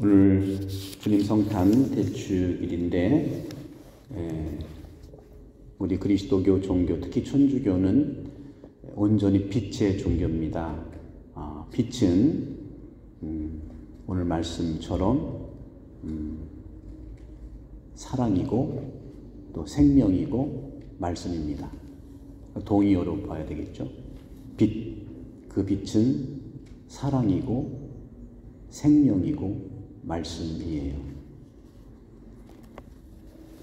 오늘 주님 성탄 대축일인데 우리 그리스도교 종교, 특히 천주교는 온전히 빛의 종교입니다. 빛은 오늘 말씀처럼 사랑이고 또 생명이고 말씀입니다. 동의어로 봐야 되겠죠. 빛, 그 빛은 사랑이고 생명이고 말씀이에요.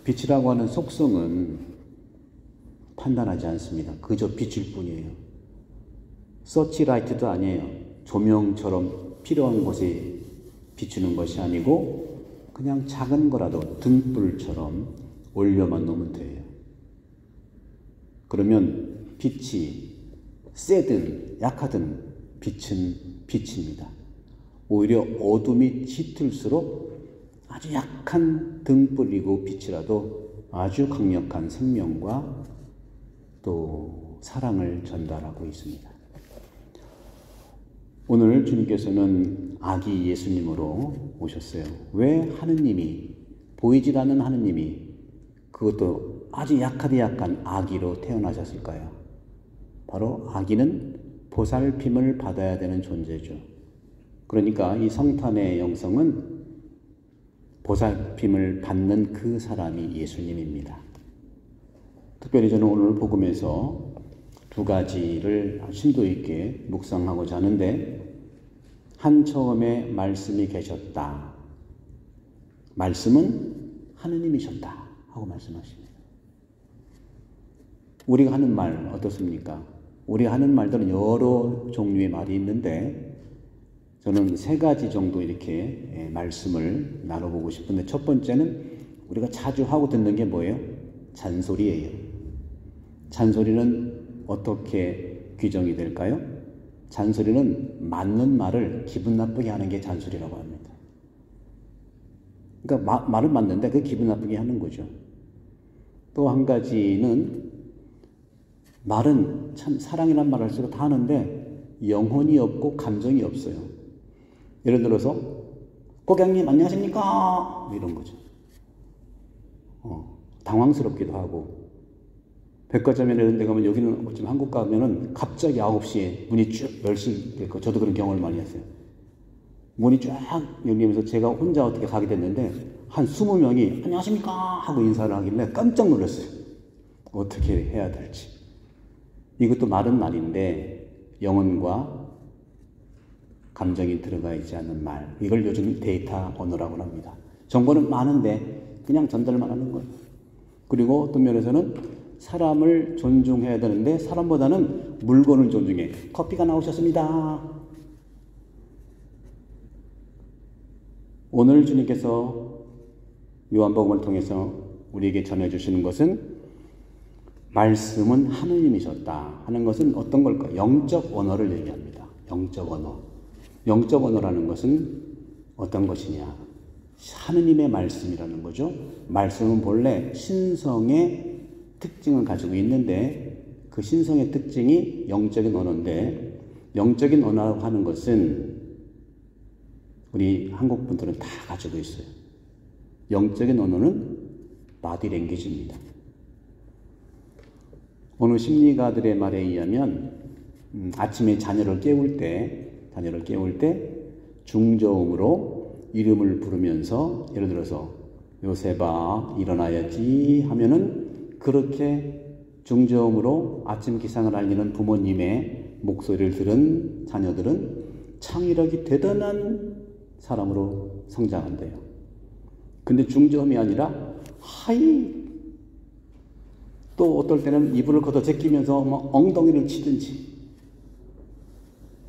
빛이라고 하는 속성은 판단하지 않습니다. 그저 빛일 뿐이에요. 서치라이트도 아니에요. 조명처럼 필요한 곳에 비추는 것이 아니고 그냥 작은 거라도 등불처럼 올려만 놓으면 돼요. 그러면 빛이 세든 약하든 빛은 빛입니다. 오히려 어둠이 짙을수록 아주 약한 등불이고 빛이라도 아주 강력한 생명과 또 사랑을 전달하고 있습니다. 오늘 주님께서는 아기 예수님으로 오셨어요. 왜 하느님이, 보이질 않는 하느님이 그것도 아주 약한 아기로 태어나셨을까요? 바로 아기는 보살핌을 받아야 되는 존재죠. 그러니까 이 성탄의 영성은 보살핌을 받는 그 사람이 예수님입니다. 특별히 저는 오늘 복음에서 두 가지를 심도 있게 묵상하고자 하는데, 한 처음에 말씀이 계셨다. 말씀은 하느님이셨다 하고 말씀하십니다. 우리가 하는 말 어떻습니까? 우리가 하는 말들은 여러 종류의 말이 있는데 저는 세 가지 정도 이렇게 말씀을 나눠보고 싶은데, 첫 번째는 우리가 자주 하고 듣는 게 뭐예요? 잔소리예요. 잔소리는 어떻게 규정이 될까요? 잔소리는 맞는 말을 기분 나쁘게 하는 게 잔소리라고 합니다. 그러니까 말은 맞는데 그게 기분 나쁘게 하는 거죠. 또 한 가지는 말은 참 사랑이란 말을 할수록 다 하는데 영혼이 없고 감정이 없어요. 예를 들어서 고객님 안녕하십니까? 이런 거죠. 당황스럽기도 하고, 백화점이나 이런 데 가면, 여기는 지금 한국 가면은 갑자기 9시에 문이 쭉 열릴 거, 저도 그런 경험을 많이 했어요. 문이 쫙 열리면서 제가 혼자 어떻게 가게 됐는데 한 20명이 안녕하십니까? 하고 인사를 하길래 깜짝 놀랐어요. 어떻게 해야 될지. 이것도 말은 말인데 영혼과 감정이 들어가 있지 않는 말, 이걸 요즘 데이터 언어라고 합니다. 정보는 많은데 그냥 전달만 하는 거예요. 그리고 어떤 면에서는 사람을 존중해야 되는데 사람보다는 물건을 존중해. 커피가 나오셨습니다. 오늘 주님께서 요한복음을 통해서 우리에게 전해주시는 것은, 말씀은 하느님이셨다 하는 것은 어떤 걸까? 영적 언어를 얘기합니다. 영적 언어. 영적 언어라는 것은 어떤 것이냐? 하느님의 말씀이라는 거죠. 말씀은 본래 신성의 특징을 가지고 있는데 그 신성의 특징이 영적인 언어인데, 영적인 언어라고 하는 것은 우리 한국 분들은 다 가지고 있어요. 영적인 언어는 바디 랭귀지입니다. 어느 심리가들의 말에 의하면 아침에 자녀를 깨울 때 중저음으로 이름을 부르면서, 예를 들어서 요셉아 일어나야지 하면은 그렇게 중저음으로 아침 기상을 알리는 부모님의 목소리를 들은 자녀들은 창의력이 대단한 사람으로 성장한대요. 근데 중저음이 아니라 하이, 또 어떨 때는 이불을 걷어 제끼면서 막 엉덩이를 치든지.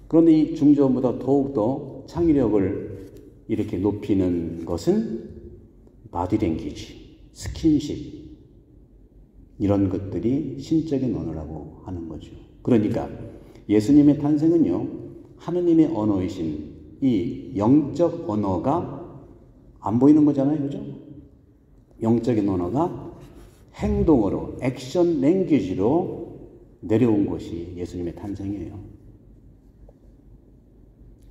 그런데 이 중저음보다 더욱더 창의력을 이렇게 높이는 것은 바디랭귀지, 스킨십, 이런 것들이 신적인 언어라고 하는 거죠. 그러니까 예수님의 탄생은요, 하느님의 언어이신 이 영적 언어가 안 보이는 거잖아요. 그죠? 영적인 언어가 행동으로, 액션 랭귀지로 내려온 것이 예수님의 탄생이에요.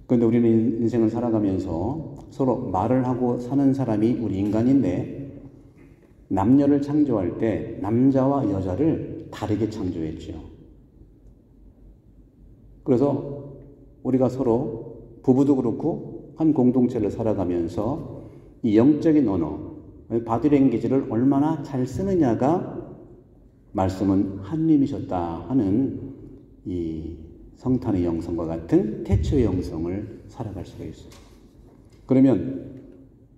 그런데 우리는 인생을 살아가면서 서로 말을 하고 사는 사람이 우리 인간인데, 남녀를 창조할 때 남자와 여자를 다르게 창조했죠. 그래서 우리가 서로 부부도 그렇고 한 공동체를 살아가면서 이 영적인 언어, 바디랭귀지를 얼마나 잘 쓰느냐가 말씀은 하느님이셨다 하는 이 성탄의 영성과 같은 태초의 영성을 살아갈 수가 있어요. 그러면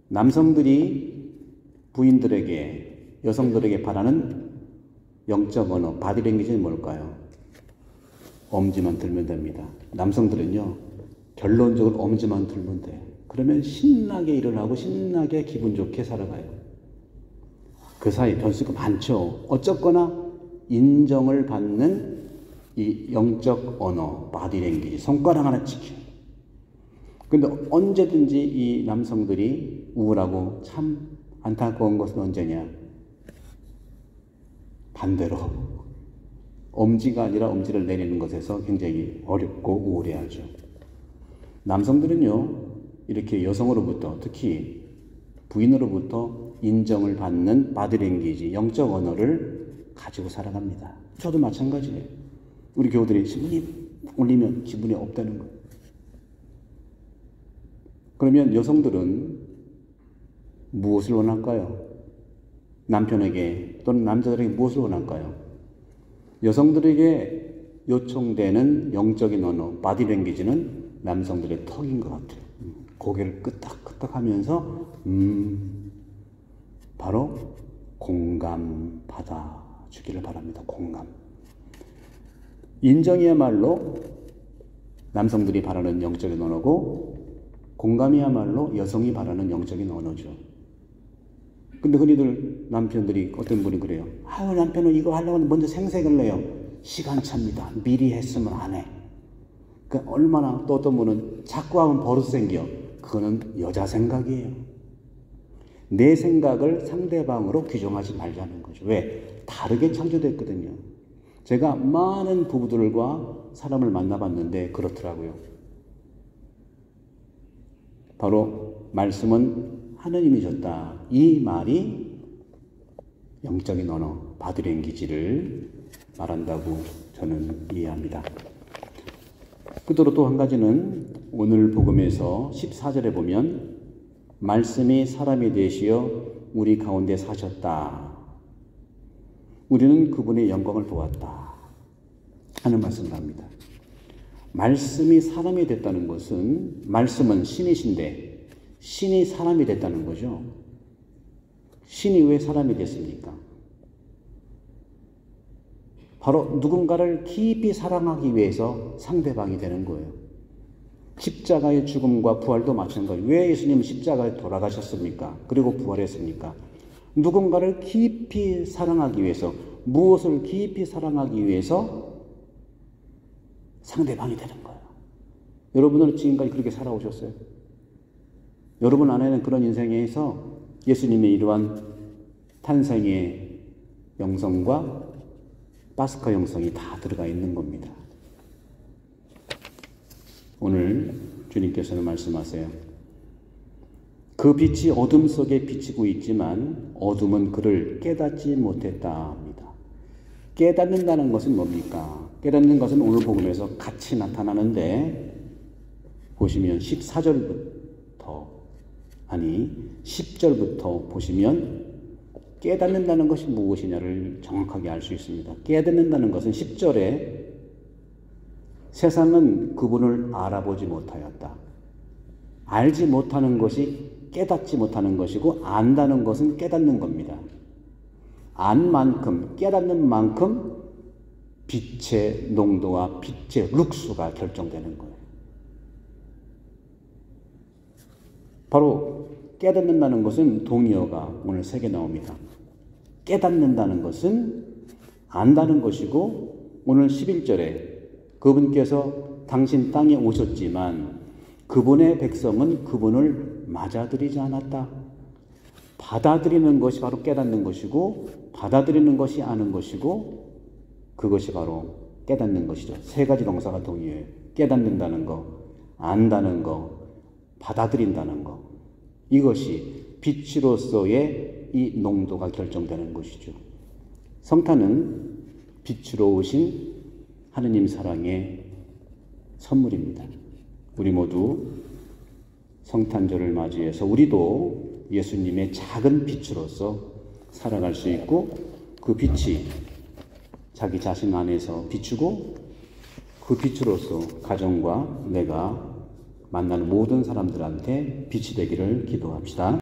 남성들이 부인들에게, 여성들에게 바라는 영적 언어, 바디랭귀지는 뭘까요? 엄지만 들면 됩니다. 남성들은요, 결론적으로 엄지만 들면 돼요. 그러면 신나게 일을 하고 신나게 기분 좋게 살아가요. 그 사이 변수가 많죠. 어쨌거나 인정을 받는 이 영적 언어, 바디랭귀지, 손가락 하나 치기. 근데 언제든지 이 남성들이 우울하고 참 안타까운 것은 언제냐? 반대로 엄지가 아니라 엄지를 내리는 것에서 굉장히 어렵고 우울해하죠. 남성들은요, 이렇게 여성으로부터, 특히 부인으로부터 인정을 받는 바디랭귀지, 영적 언어를 가지고 살아갑니다. 저도 마찬가지예요. 우리 교우들이 신문이 올리면 기분이 없다는 거예요. 그러면 여성들은 무엇을 원할까요? 남편에게 또는 남자들에게 무엇을 원할까요? 여성들에게 요청되는 영적인 언어, 바디랭귀지는 남성들의 턱인 것 같아요. 고개를 끄덕끄덕 하면서 바로 공감 받아주기를 바랍니다. 공감. 인정이야말로 남성들이 바라는 영적인 언어고, 공감이야말로 여성이 바라는 영적인 언어죠. 근데 흔히들 남편들이, 어떤 분이 그래요. 아유, 남편은 이거 하려고 하는데 먼저 생색을 내요. 시간 찹니다. 미리 했으면 안 해. 그러니까 얼마나, 또 어떤 분은 자꾸 하면 버릇 생겨. 그거는 여자 생각이에요. 내 생각을 상대방으로 규정하지 말자는 거죠. 왜? 다르게 창조됐거든요. 제가 많은 부부들과 사람을 만나봤는데 그렇더라고요. 바로 말씀은 하느님이 줬다. 이 말이 영적인 언어, 바디랭귀지를 말한다고 저는 이해합니다. 끝으로 또 한 가지는 오늘 복음에서 14절에 보면 말씀이 사람이 되시어 우리 가운데 사셨다. 우리는 그분의 영광을 보았다 하는 말씀을 합니다. 말씀이 사람이 됐다는 것은, 말씀은 신이신데 신이 사람이 됐다는 거죠. 신이 왜 사람이 됐습니까? 바로 누군가를 깊이 사랑하기 위해서 상대방이 되는 거예요. 십자가의 죽음과 부활도 마찬가지예요. 왜 예수님은 십자가에 돌아가셨습니까? 그리고 부활했습니까? 누군가를 깊이 사랑하기 위해서, 무엇을 깊이 사랑하기 위해서 상대방이 되는 거예요. 여러분은 지금까지 그렇게 살아오셨어요? 여러분 안에는 그런 인생에서 예수님의 이러한 탄생의 영성과 파스카 영성이 다 들어가 있는 겁니다. 오늘 주님께서는 말씀하세요. 그 빛이 어둠 속에 비치고 있지만 어둠은 그를 깨닫지 못했다 합니다. 깨닫는다는 것은 뭡니까? 깨닫는 것은 오늘 복음에서 같이 나타나는데, 보시면 10절부터 보시면 깨닫는다는 것이 무엇이냐를 정확하게 알 수 있습니다. 깨닫는다는 것은 10절에 세상은 그분을 알아보지 못하였다. 알지 못하는 것이 깨닫지 못하는 것이고, 안다는 것은 깨닫는 겁니다. 안 만큼, 깨닫는 만큼 빛의 농도와 빛의 룩수가 결정되는 거예요. 바로 깨닫는다는 것은 동의어가 오늘 3개 나옵니다. 깨닫는다는 것은 안다는 것이고, 오늘 11절에 그분께서 당신 땅에 오셨지만 그분의 백성은 그분을 맞아들이지 않았다. 받아들이는 것이 바로 깨닫는 것이고, 받아들이는 것이 아는 것이고, 그것이 바로 깨닫는 것이죠. 3가지 동사가 동의해요. 깨닫는다는 거, 안다는 거, 받아들인다는 거, 이것이 빛으로서의 이 농도가 결정되는 것이죠. 성탄은 빛으로 오신 하느님 사랑의 선물입니다. 우리 모두 성탄절을 맞이해서 우리도 예수님의 작은 빛으로서 살아갈 수 있고, 그 빛이 자기 자신 안에서 비추고 그 빛으로서 가정과 내가 만나는 모든 사람들한테 빛이 되기를 기도합시다.